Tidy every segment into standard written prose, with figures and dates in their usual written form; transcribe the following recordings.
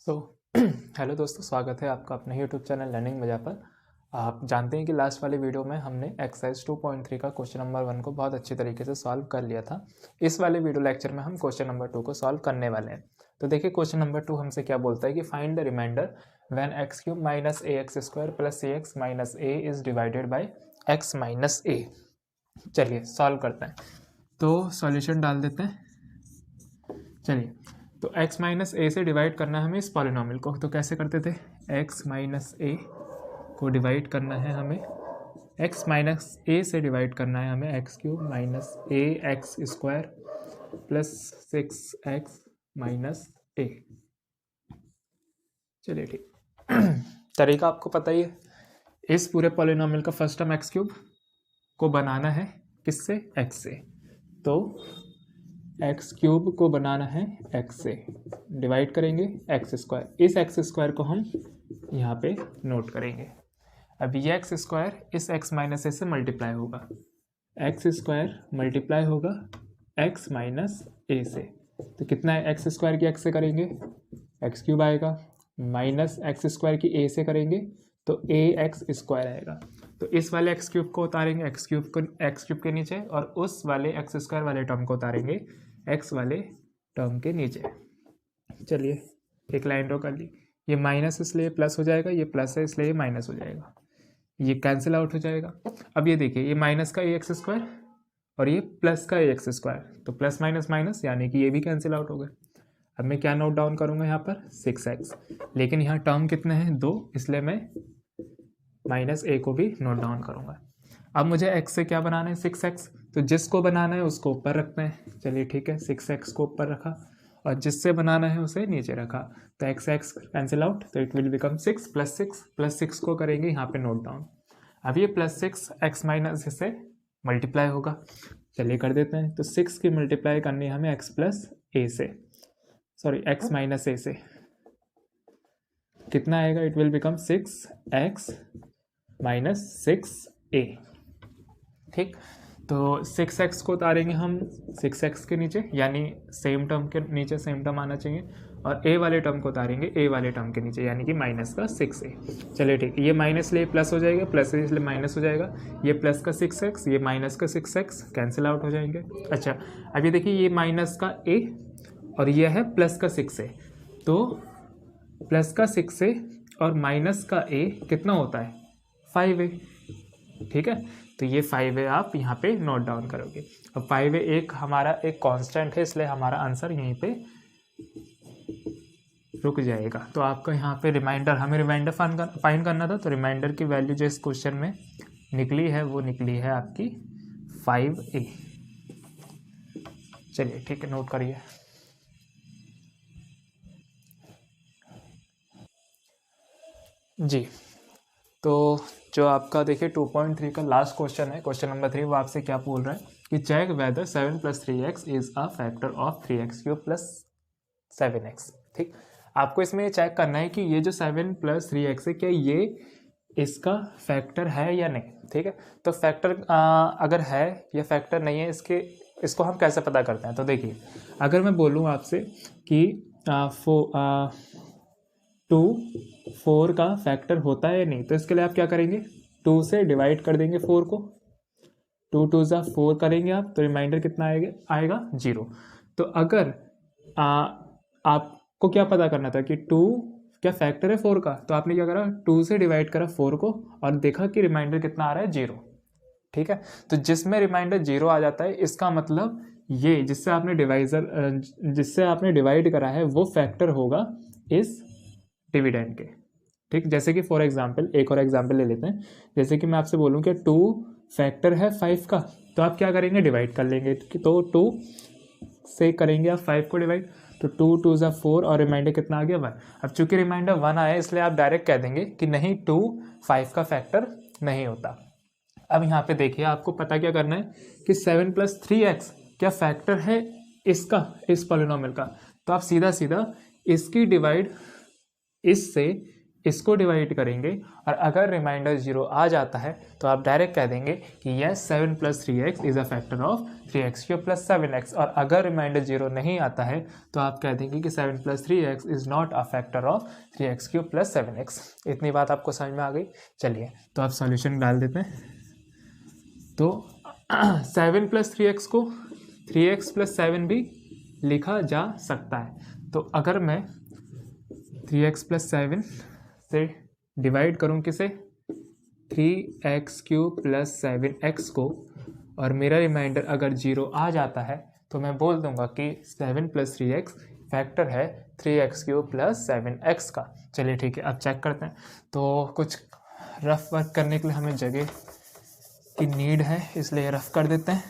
So hello दोस्तों, स्वागत है आपका अपने यूट्यूब चैनल लर्निंग मजा पर। आप जानते हैं कि लास्ट वाले वीडियो में हमने एक्सरसाइज 2.3 का क्वेश्चन नंबर 1 को बहुत अच्छी तरीके से सॉल्व कर लिया था। इस वाले वीडियो लेक्चर में हम क्वेश्चन नंबर 2 को सॉल्व करने वाले हैं। तो देखिए क्वेश्चन नंबर 2 हमसे क्या बोलता है कि find the remainder when x cube minus a x square plus c x minus a is divided by x minus a. चलिए सॉल्व करते हैं। तो सॉल्यूशन डाल देते हैं। चलिए, तो x माइनस ए से डिवाइड करना है हमें इस पॉलिनॉमियल को। तो कैसे करते थे, x माइनस ए को डिवाइड करना है हमें, x माइनस ए से डिवाइड करना है हमें x cube minus a x square plus 6x minus a. चलिए ठीक तरीका आपको पता ही है। इस पूरे पॉलिनॉमियल का फर्स्ट टर्म एक्स क्यूब को बनाना है किससे, x से। तो एक्स क्यूब को बनाना है x से, डिवाइड करेंगे एक्स स्क्वायर। इस एक्स स्क्वायर को हम यहाँ पे नोट करेंगे। अब ये एक्स स्क्वायर इस x माइनस ए से मल्टीप्लाई होगा, एक्स स्क्वायर मल्टीप्लाई होगा x माइनस ए से। तो कितना है, एक्स स्क्वायर की x से करेंगे एक्स क्यूब आएगा, माइनस एक्स स्क्वायर की a से करेंगे तो ए एक्स स्क्वायर आएगा। तो इस वाले एक्स क्यूब को उतारेंगे एक्स क्यूब के नीचे, और उस वाले एक्स स्क्वायर वाले टर्म को उतारेंगे एक्स वाले टर्म के नीचे। चलिए एक लाइन ड्रॉ कर ली। ये माइनस इसलिए प्लस हो जाएगा, ये प्लस है इसलिए ये माइनस हो जाएगा, ये कैंसिल आउट हो जाएगा। अब ये देखिए, ये माइनस का ए एक्स स्क्वायर और ये प्लस का ए एक्स स्क्वायर, तो प्लस माइनस माइनस यानी कि ये भी कैंसिल आउट हो गए। अब मैं क्या नोट डाउन करूँगा यहाँ पर 6x, लेकिन यहाँ टर्म कितने हैं 2, इसलिए मैं माइनस ए को भी नोट डाउन करूँगा। अब मुझे x से क्या बनाना है 6x, तो जिसको बनाना है उसको ऊपर रखते हैं। चलिए ठीक है, 6x को ऊपर रखा और जिससे बनाना है उसे नीचे रखा। तो x कैंसिल आउट, तो इट विल बिकम 6 प्लस 6 को करेंगे यहाँ पे नोट डाउन। अब ये प्लस 6 x माइनस से मल्टीप्लाई होगा। चलिए कर देते हैं। तो 6 की मल्टीप्लाई करनी है हमें x प्लस ए से, सॉरी x माइनस ए से। कितना आएगा, it will become 6x minus 6a। ठीक, तो 6x को उतारेंगे हम 6x के नीचे, यानी सेम टर्म के नीचे सेम टर्म आना चाहिए, और a वाले टर्म को उतारेंगे a वाले टर्म के नीचे, यानी कि माइनस का 6a। चलिए ठीक, ये माइनस ले प्लस हो जाएगा, प्लस इसलिए माइनस हो जाएगा। ये प्लस का 6x, ये माइनस का 6x कैंसिल आउट हो जाएंगे। अच्छा, अब ये देखिए, ये माइनस का a और ये है प्लस का 6a, तो प्लस का 6a और माइनस का a कितना होता है 5a। ठीक है, तो ये 5a आप यहाँ पे नोट डाउन करोगे। अब 5a एक हमारा एक कांस्टेंट है, इसलिए हमारा आंसर यहीं पे रुक जाएगा। तो आपका यहाँ पे रिमाइंडर, हमें रिमाइंडर फाइंड करना था, तो रिमाइंडर की वैल्यू जो इस क्वेश्चन में निकली है वो निकली है आपकी 5a। चलिए ठीक है, नोट करिए। जी, तो जो आपका देखिए 2.3 का लास्ट क्वेश्चन है, क्वेश्चन नंबर 3, वो आपसे क्या बोल रहा है कि check whether 7 plus 3x is a factor of 3x cube plus 7x। ठीक, आपको इसमें ये चेक करना है कि ये जो 7 प्लस 3x है, क्या ये इसका फैक्टर है या नहीं। ठीक है, तो फैक्टर अगर है या फैक्टर नहीं है, इसको हम कैसे पता करते हैं। तो देखिए, अगर मैं बोलूँ आपसे कि 4 का फैक्टर होता है या नहीं, तो इसके लिए आप क्या करेंगे, 2 से डिवाइड कर देंगे 4 को। 2 2 ज़ा 4 करेंगे आप, तो रिमाइंडर कितना आएगा 0। तो अगर आपको क्या पता करना था कि 2 क्या फैक्टर है 4 का, तो आपने क्या करा, 2 से डिवाइड करा 4 को और देखा कि रिमाइंडर कितना आ रहा है 0। ठीक है, तो जिसमें रिमाइंडर 0 आ जाता है, इसका मतलब ये जिससे आपने डिवाइड करा है वो फैक्टर होगा इस डिविडेंड के। ठीक, जैसे कि फॉर एग्जांपल एक और एग्जांपल ले लेते हैं। जैसे कि मैं आपसे बोलूं कि 2 फैक्टर है 5 का, तो आप क्या करेंगे, डिवाइड कर लेंगे। तो 2 से करेंगे आप 5 को डिवाइड, तो 2 2 ज़ा 4 और रिमाइंडर कितना आ गया 1। अब चूंकि रिमाइंडर 1 आया, इसलिए आप डायरेक्ट कह देंगे कि नहीं, 2 5 का फैक्टर नहीं होता। अब यहाँ पे देखिए, आपको पता क्या करना है कि 7 प्लस 3x क्या फैक्टर है इसका, इस पॉलिनॉमियल का। तो आप सीधा सीधा इसकी डिवाइड इससे इसको डिवाइड करेंगे और अगर रिमाइंडर 0 आ जाता है तो आप डायरेक्ट कह देंगे कि yes 7 + 3x is a factor of 3x³ + 7x। और अगर रिमाइंडर 0 नहीं आता है तो आप कह देंगे कि 7 + 3x is not a factor of 3x³ + 7x। इतनी बात आपको समझ में आ गई। चलिए तो आप सॉल्यूशन डाल देते हैं। तो 7 + 3x को 3x + 7 भी लिखा जा सकता है। तो अगर मैं 3x + 7 से डिवाइड करूं किसे, 3x³ + 7x को, और मेरा रिमाइंडर अगर 0 आ जाता है तो मैं बोल दूंगा कि 7 + 3x फैक्टर है 3x³ + 7x का। चलिए ठीक है, अब चेक करते हैं। तो कुछ रफ वर्क करने के लिए हमें जगह की नीड है, इसलिए रफ कर देते हैं।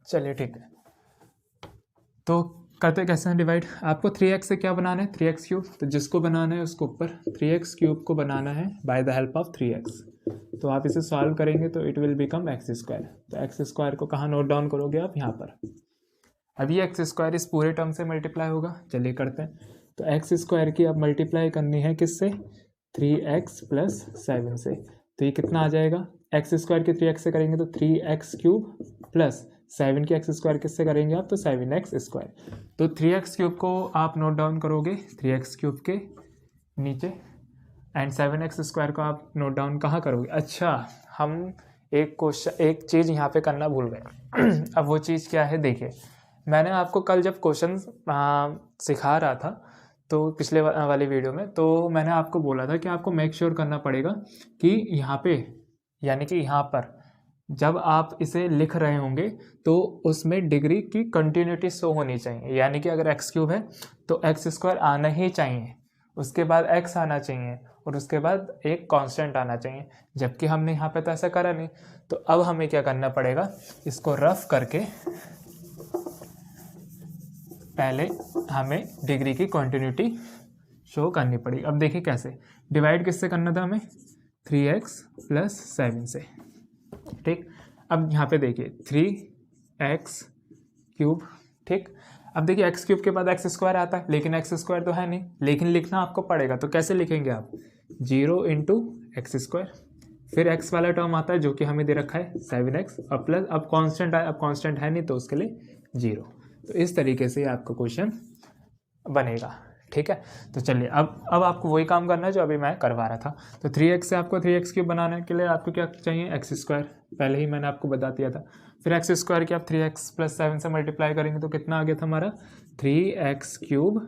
चलिए ठीक है, तो करते कैसे हैं डिवाइड। आपको 3x से क्या बनाना है, 3x³। तो जिसको बनाना है उसको ऊपर 3x³ को बनाना है by the help of 3x। तो आप इसे सॉल्व करेंगे तो इट विल बिकम x²। तो x² को कहाँ नोट डाउन करोगे आप, यहाँ पर। अब ये x² इस पूरे टर्म से मल्टीप्लाई होगा। चलिए करते हैं। तो x² की अब मल्टीप्लाई करनी है किससे, 3x + 7 से। तो ये कितना आ जाएगा, x² की 3x से करेंगे तो 3x³ + 7 की x² किससे करेंगे आप, तो 7x²। तो 3x³ को आप नोट डाउन करोगे 3x³ के नीचे, एंड 7x² को आप नोट डाउन कहाँ करोगे। अच्छा, हम एक चीज़ यहाँ पे करना भूल गए। अब वो चीज़ क्या है, देखिए मैंने आपको कल जब क्वेश्चन सिखा रहा था तो पिछले वाली वीडियो में, तो मैंने आपको बोला था कि आपको मेक श्योर करना पड़ेगा कि यहाँ पे, यानी कि यहाँ पर जब आप इसे लिख रहे होंगे तो उसमें डिग्री की कंटिन्यूटी शो होनी चाहिए। यानी कि अगर x³ है तो x² आना ही चाहिए, उसके बाद x आना चाहिए, और उसके बाद एक कांस्टेंट आना चाहिए। जबकि हमने यहाँ पे तो ऐसा करा नहीं। तो अब हमें क्या करना पड़ेगा, इसको रफ करके पहले हमें डिग्री की कंटिन्यूटी शो करनी पड़ेगी। अब देखिए कैसे डिवाइड किससे करना था हमें, 3x + 7 से। ठीक, अब यहाँ पे देखिए 3x³। ठीक, अब देखिए x³ के बाद x² आता है, लेकिन x² तो है नहीं, लेकिन लिखना आपको पड़ेगा। तो कैसे लिखेंगे आप, 0 × x², फिर x वाला टर्म आता है जो कि हमें दे रखा है 7x, और प्लस अब कांस्टेंट है, अब कांस्टेंट है नहीं तो उसके लिए 0। तो इस तरीके से आपका क्वेश्चन बनेगा। ठीक है, तो चलिए अब आपको वही काम करना है जो अभी मैं करवा रहा था। तो 3x से आपको 3x³ बनाने के लिए आपको क्या चाहिए, x²। पहले ही मैंने आपको बता दिया था। फिर x² की आप 3x + 7 से मल्टीप्लाई करेंगे तो कितना आ गया था हमारा, 3x³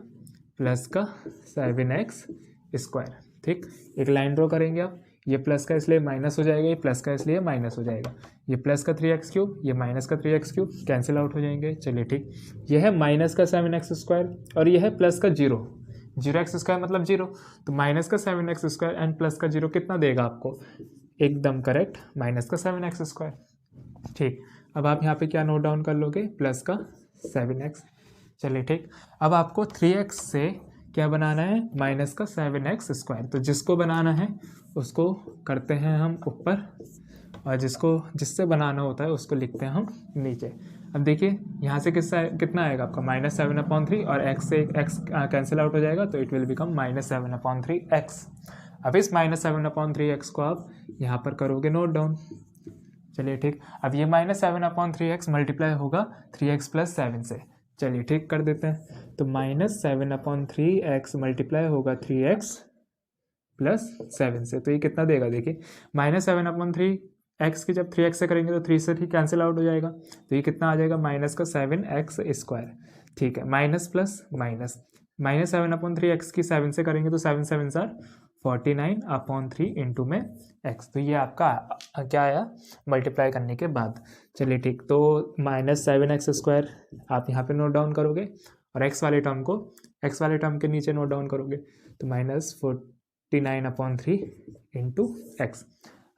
+ का 7x²। ठीक, एक लाइन ड्रॉ करेंगे आप, ये प्लस का इसलिए माइनस हो जाएगा, ये प्लस का इसलिए माइनस हो जाएगा। ये प्लस का 3x³, ये माइनस का 3x³ कैंसिल आउट हो जाएंगे। चलिए ठीक, ये है माइनस का 7x² और ये है प्लस का 0x² मतलब 0। तो माइनस का 7x² एंड प्लस का 0 कितना देगा आपको, एकदम करेक्ट, माइनस का 7x²। ठीक, अब आप यहाँ पे क्या नोट डाउन कर लोगे, प्लस का 7x। चलिए ठीक, अब आपको 3x से क्या बनाना है, माइनस का 7x²। तो जिसको बनाना है उसको करते हैं हम ऊपर, और जिससे बनाना होता है उसको लिखते हैं हम नीचे। अब देखिए यहाँ से कितना आएगा आपका, -7/3, और x से x कैंसिल आउट हो जाएगा तो इट विल बिकम -7/3x। अब इस -7/3x को आप यहाँ पर करोगे नोट डाउन। चलिए ठीक, अब ये -7/3x मल्टीप्लाई होगा 3x + 7 से। चलिए ठीक कर देते हैं। तो -7/3x मल्टीप्लाई होगा 3x + 7 से। तो ये कितना देगा, देखिए -7/3x की जब 3x से करेंगे तो 3 से 3 कैंसिल आउट हो जाएगा। तो ये कितना आ जाएगा, माइनस का 7x²। ठीक है, माइनस प्लस माइनस, -7/3x की 7 से करेंगे तो 7 7 49/3 इंटू में x। तो ये आपका क्या आया मल्टीप्लाई करने के बाद। चलिए ठीक, तो -7x² आप यहाँ पे नोट डाउन करोगे, और x वाले टर्म के नीचे नोट डाउन करोगे। तो -49/3 इंटू x।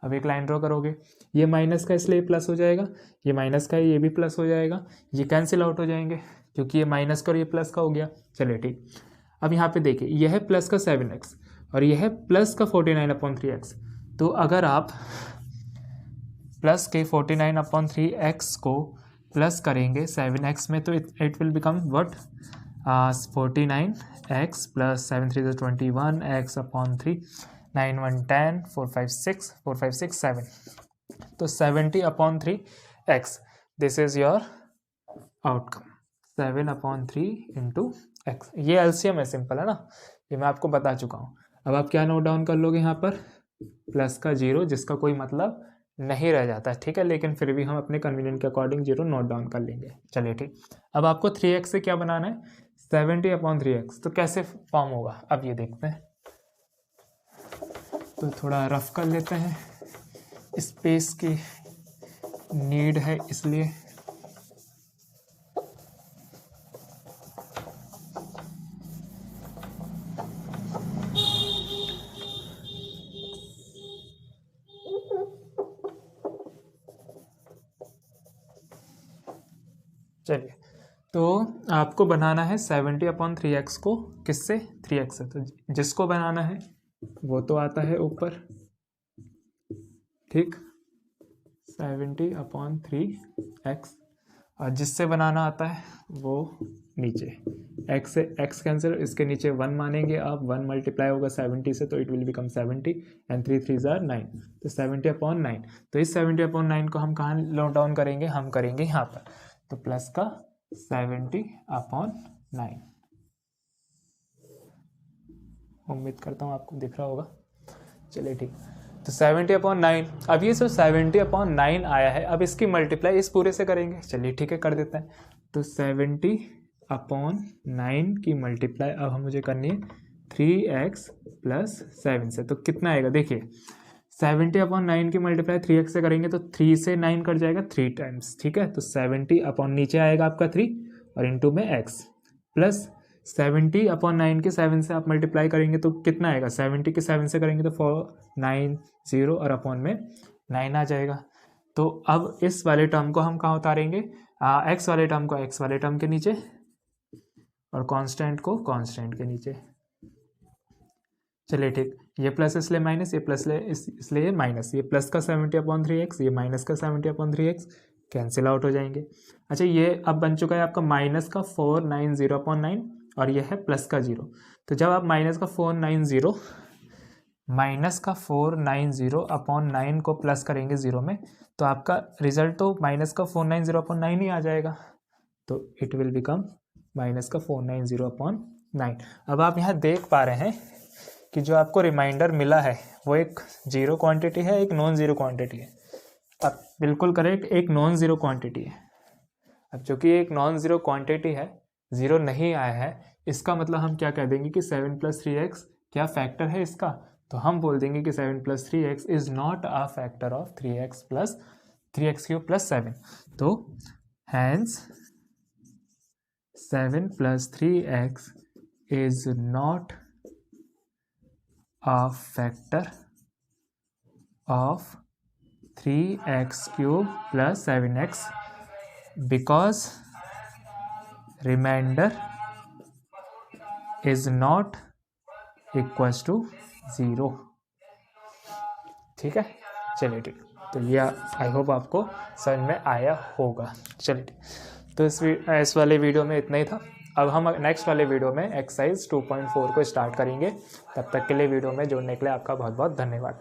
अब एक लाइन ड्रॉ करोगे, ये माइनस का इसलिए प्लस हो जाएगा, ये माइनस का है ये भी प्लस हो जाएगा, ये कैंसिल आउट हो जाएंगे क्योंकि ये माइनस का और ये प्लस का हो गया। चलिए ठीक, अब यहाँ पे देखिए यह है प्लस का 7x और यह है प्लस का 49/3x। तो अगर आप प्लस के 49/3x को प्लस करेंगे 7x में तो it will become what, 49 x plus 7 3 21 x upon 3 9 1 10 4 5 6 4 5 6 7 तो 70 upon 3 x this is your outcome 7 upon 3 into x. ये एलसीएम है, सिंपल है ना, ये मैं आपको बता चुका हूँ। अब आप क्या नोट डाउन कर लोगे यहाँ पर, प्लस का 0 जिसका कोई मतलब नहीं रह जाता है, ठीक है, लेकिन फिर भी हम अपने कन्वीनियंट के अकॉर्डिंग 0 नोट डाउन कर लेंगे। चलिए ठीक, अब आपको 3x से क्या बनाना है, 70 अपॉन 3x, तो कैसे फॉर्म होगा अब ये देखते हैं। तो थोड़ा रफ कर लेते हैं, स्पेस की नीड है इसलिए। चलिए, तो आपको बनाना है 70 अपॉन 3x को, किससे, 3x से, तो जिसको बनाना है वो तो आता है ऊपर, ठीक, 70 अपॉन 3x, और जिससे बनाना आता है वो नीचे, x से x कैंसिल, इसके नीचे 1 मानेंगे आप, 1 मल्टीप्लाई होगा 70 से तो it will become 70 and 3 3 are 9, तो 70 अपॉन 9। तो इस 70 अपॉन 9 को हम कहाँ नोट डाउन करेंगे, हम करेंगे यहाँ पर, तो प्लस का 70 अपॉन 9। उम्मीद करता हूँ आपको दिख रहा होगा। चलिए ठीक, तो 70 अपॉन 9, अब ये जो 70 अपॉन 9 आया है, अब इसकी मल्टीप्लाई इस पूरे से करेंगे। चलिए ठीक है, कर देते हैं। तो 70 अपॉन 9 की मल्टीप्लाई अब हम मुझे करनी है 3x प्लस 7 से, तो कितना आएगा देखिए, 70 अपॉन 9 की मल्टीप्लाई 3x से करेंगे तो 3 से 9 कट जाएगा 3 टाइम्स, ठीक है, तो 70 अपॉन नीचे आएगा आपका 3 और इंटू में x, प्लस 70 अपॉन 9 के 7 से आप मल्टीप्लाई करेंगे तो कितना आएगा, 70 के 7 से करेंगे तो 4 9 0 और अपॉन में 9 आ जाएगा। तो अब इस वाले टर्म को हम कहाँ उतारेंगे, x वाले टर्म को x वाले टर्म के नीचे और कांस्टेंट को कांस्टेंट के नीचे। चलिए ठीक, ये प्लस इसलिए माइनस, ये प्लस इसलिए ये माइनस, ये प्लस का 70 अपॉन 3x, ये माइनस का 70 अपॉन 3x कैंसिल आउट हो जाएंगे। अच्छा, ये अब बन चुका है आपका माइनस का 490 अपॉन 9 और ये है प्लस का 0। तो जब आप माइनस का 490 अपॉन 9 को प्लस करेंगे 0 में, तो आपका रिजल्ट तो माइनस का 490 अपॉन 9 ही आ जाएगा, तो इट विल बिकम माइनस का 490 अपॉन 9। अब आप यहाँ देख पा रहे हैं कि जो आपको रिमाइंडर मिला है वो एक जीरो क्वांटिटी है, एक नॉन ज़ीरो क्वांटिटी है। अब बिल्कुल करेक्ट, एक नॉन ज़ीरो क्वांटिटी है। अब चूंकि एक नॉन ज़ीरो क्वांटिटी है, ज़ीरो नहीं आया है, इसका मतलब हम क्या कह देंगे कि 7 प्लस 3x क्या फैक्टर है इसका, तो हम बोल देंगे कि 7 plus 3x is not a factor of 3x cube plus 7। तो hence 7 plus 3x is not a factor of 3x cube plus 7x because remainder is not equals to 0। ठीक है, चलिए ठीक, तो ये आई होप आपको समझ में आया होगा। चलिए ठीक, तो इस वाले वीडियो में इतना ही था। अब हम नेक्स्ट वाले वीडियो में एक्सरसाइज 2.4 को स्टार्ट करेंगे। तब तक के लिए वीडियो में जुड़ने के लिए आपका बहुत बहुत धन्यवाद।